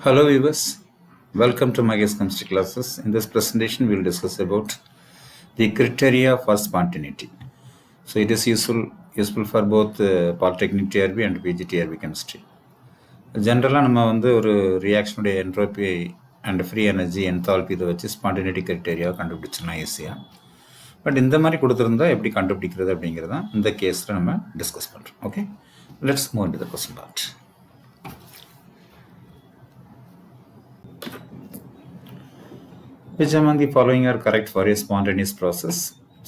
Hello viewers, welcome to Magesh Chemistry classes. In this presentation, we will discuss about the criteria for spontaneity. So it is useful for both Polytechnic TRB and PG TRB chemistry. ஜென்ரலாக நம்ம ஒரு ரியாக்ஷனுடைய entropy and free energy enthalpy இதை வச்சு spontaneity கிரைட்டேரியாவை கண்டுபிடிச்சிடலாம் ஈஸியாக. But இந்த மாதிரி கொடுத்துருந்தா எப்படி கண்டுபிடிக்கிறது அப்படிங்கிறதான் இந்த கேஸில் நம்ம டிஸ்கஸ் பண்ணுறோம். Okay, let's move into the question part. Which among the following are correct for a spontaneous process?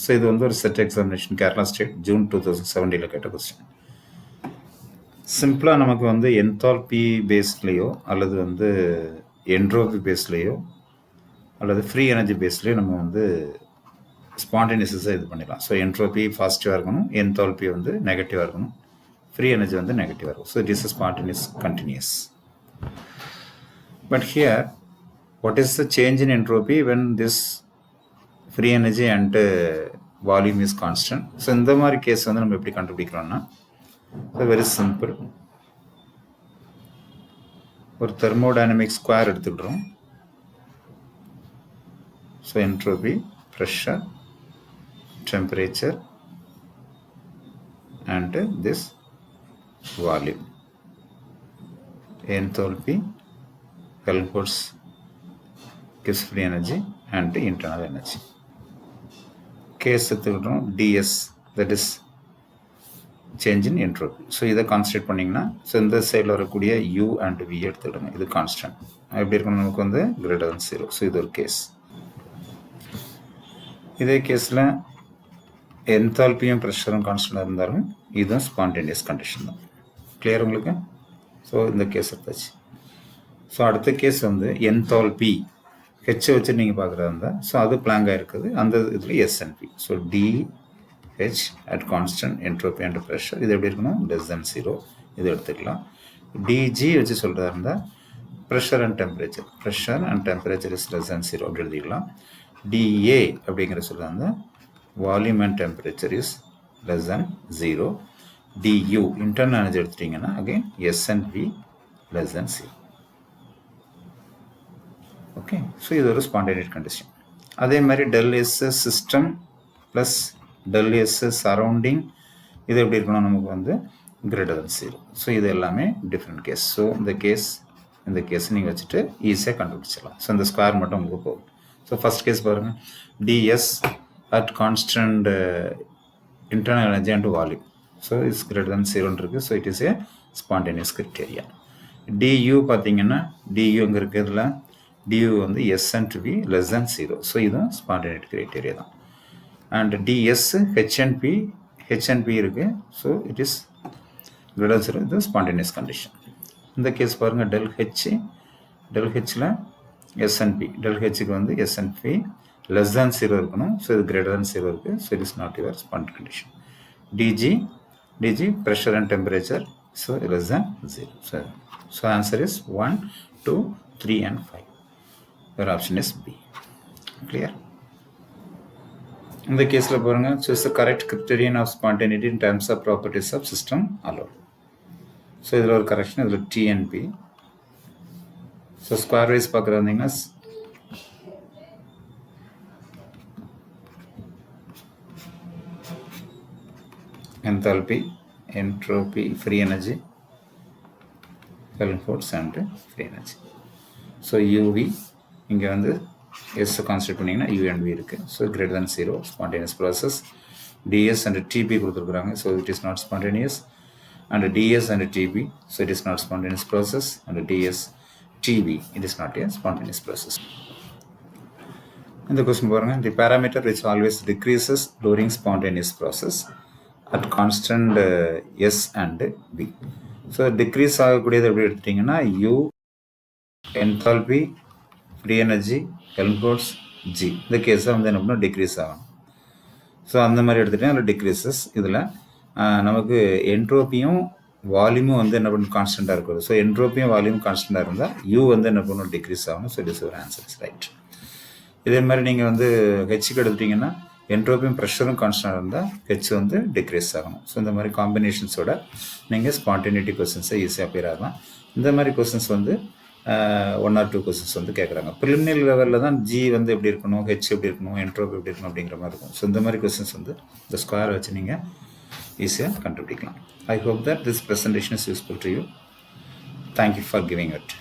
So இது ஒரு set examination Kerala state June 2017 கேட்ட கொஸ்டின். சிம்பிளாக நமக்கு என்தால்பி பேஸ்லேயோ அல்லது என்ட்ரோபி பேஸ்லேயோ அல்லது ஃப்ரீ எனர்ஜி பேஸ்லேயோ நம்ம ஸ்பான்டேனியஸாக இது பண்ணிடலாம். ஸோ என்ட்ரோபி பாசிட்டிவாக இருக்கணும், என்தால்பி நெகட்டிவாக இருக்கணும், ஃப்ரீ எனர்ஜி நெகட்டிவாக இருக்கும். So it is a spontaneous continuous. But here what is the change in entropy when this free energy and volume is constant? So இந்த மாதிரி கேஸ் நம்ம எப்படி கண்டுபிடிக்கிறோம்னா வெரி சிம்பிள். ஒரு தெர்மோடைனமிக் ஸ்கொயர் எடுத்துக்கிறோம். So entropy, pressure, temperature and this volume. Enthalpy, Helmholtz gives free energy and internal energy. Case ds, that is change in entropy. So இதை constant பண்ணிங்கன்னா so இந்த சைடில் வரக்கூடிய u and v எடுத்துக்கிடுங்க. இது constant எப்படி இருக்கணும், நமக்கு greater than 0. ஸோ இது ஒரு கேஸ். இதே கேஸில் என்தால்பியும் ப்ரெஷரும் கான்ஸ்டன்டாக இருந்தாலும் இதுவும் ஸ்பான்டேனியஸ் கண்டிஷன் தான். கிளியர் உங்களுக்கு? ஸோ இந்த கேஸ் எடுத்தாச்சு. ஸோ அடுத்த கேஸ் என்தால்பி ஹெச்சை வச்சு நீங்கள் பார்க்குறதா இருந்தால் ஸோ அது பிளாங்காக இருக்குது. அந்த இதில் SNP. So DH at constant entropy and pressure இது எப்படி இருக்கணும், லெஸ் தென் 0. இது எடுத்துக்கலாம். டிஜி வச்சு சொல்கிறதா இருந்தால் pressure and temperature is less than 0 அப்படி எழுதிக்கலாம். டிஏ அப்படிங்கிற சொல்கிறதா இருந்தால் volume and temperature is less than 0. D U internal energy எடுத்துட்டிங்கன்னா again S and P less than 0. Okay, so இது ஒரு ஸ்பான்டேனியஸ் கண்டிஷன். அதே மாதிரி del S system plus del S surrounding இது எப்படி இருக்கணும், நமக்கு greater than 0. ஸோ இது எல்லாமே டிஃப்ரெண்ட் கேஸ். ஸோ இந்த கேஸ் நீங்கள் வச்சுட்டு ஈஸியாக கண்டுபிடிச்சிடலாம். ஸோ இந்த ஸ்கொயர் மட்டும் உங்களுக்கு போகும். ஸோ ஃபஸ்ட் கேஸ் பாருங்கள், D S at constant internal energy and volume. So it's greater than 0 இருக்குது. So it is a spontaneous criteria. D U பார்த்தீங்கன்னா டியூ அங்கே இருக்கிறதுல D U S and V less than 0. So இதுவும் ஸ்பான்டேனியஸ் கிரைட்டேரியா தான். And D S H and P இருக்குது. So it is greater than 0. இது spontaneous condition. இந்த case பாருங்கள், டெல் ஹெச்சில் எஸ்என்பி, டெல் ஹெச்சுக்கு எஸ்என்பி லெஸ் தேன் 0 இருக்கணும். ஸோ இது greater than 0 இருக்குது. So it is not your spontaneous condition. DG pressure and temperature, so less than 0. So answer is 1, 2, 3 and 5. Your option is B. Clear? In the case la parunga, so is the correct criterion of spontaneity in terms of properties of system alone. So idhula or correction idhula T and P. So square wise paakradinga enthalpy, entropy, free energy, Helmholtz and free energy. So UV இங்கே S constant பண்ணிங்கன்னா U and V இருக்குது. So greater than 0 spontaneous process. D S and D P கொடுத்துருக்குறாங்க. So it is not spontaneous. And D S and D P, so it is not spontaneous process. And D S D V, it is not a spontaneous process. இந்த question பாருங்கள், the parameter which always decreases during spontaneous process at constant S and P. So decrease ஆகக்கூடியது எப்படி எடுத்துட்டிங்கன்னா U, enthalpy, free energy, Helmholtz, G. இந்த கேஸை என்ன பண்ணணும், degrees ஆகணும். ஸோ அந்த மாதிரி எடுத்துகிட்டேன் அதில் டிக்ரீசஸ். இதில் நமக்கு என்ட்ரோப்பியும் வால்யூமும் என்ன பண்ணணும், கான்ஸ்டண்ட்டாக இருக்குது. ஸோ என்ட்ரோப்பியும் வால்யூம் கான்ஸ்டண்ட்டாக இருந்தால் யூ என்ன பண்ணணும், டிக்ரீஸ் ஆகணும். ஸோ இட் இஸ் ஒரு ஆன்சர் இஸ் ரைட். இதே மாதிரி நீங்கள் ஹெச்சுக்கு எடுத்துட்டிங்கன்னா என்ட்ரோப்பியும் ப்ரெஷரும் கான்ஸ்டண்ட்டாக இருந்தால் ஹெச் டிக்ரீஸ் ஆகணும். ஸோ இந்த மாதிரி காம்பினேஷன்ஸோட நீங்கள் ஸ்பான்டேனிட்டி கொஸ்டின்ஸை ஈஸியாக அப்பியர் ஆகலாம். இந்த மாதிரி கொஸ்டின்ஸ் 1 or 2 கொஸ்டின்ஸ் வந்து கேட்குறாங்க. ப்ரிலிமினரி லெவலில் தான் ஜி வந்து எப்படி இருக்கணும், ஹெச் எப்படி இருக்கணும், என்ட்ரோபி எப்படி இருக்கணும் அப்படிங்கிற மாதிரி இருக்கும். ஸோ இந்த மாதிரி கொஸ்டின்ஸ் வந்து இந்த ஸ்கொயர் வச்சு நீங்கள் ஈஸியாக கண்டுபிடிக்கலாம். I hope that this presentation is useful to you. Thank you for giving it.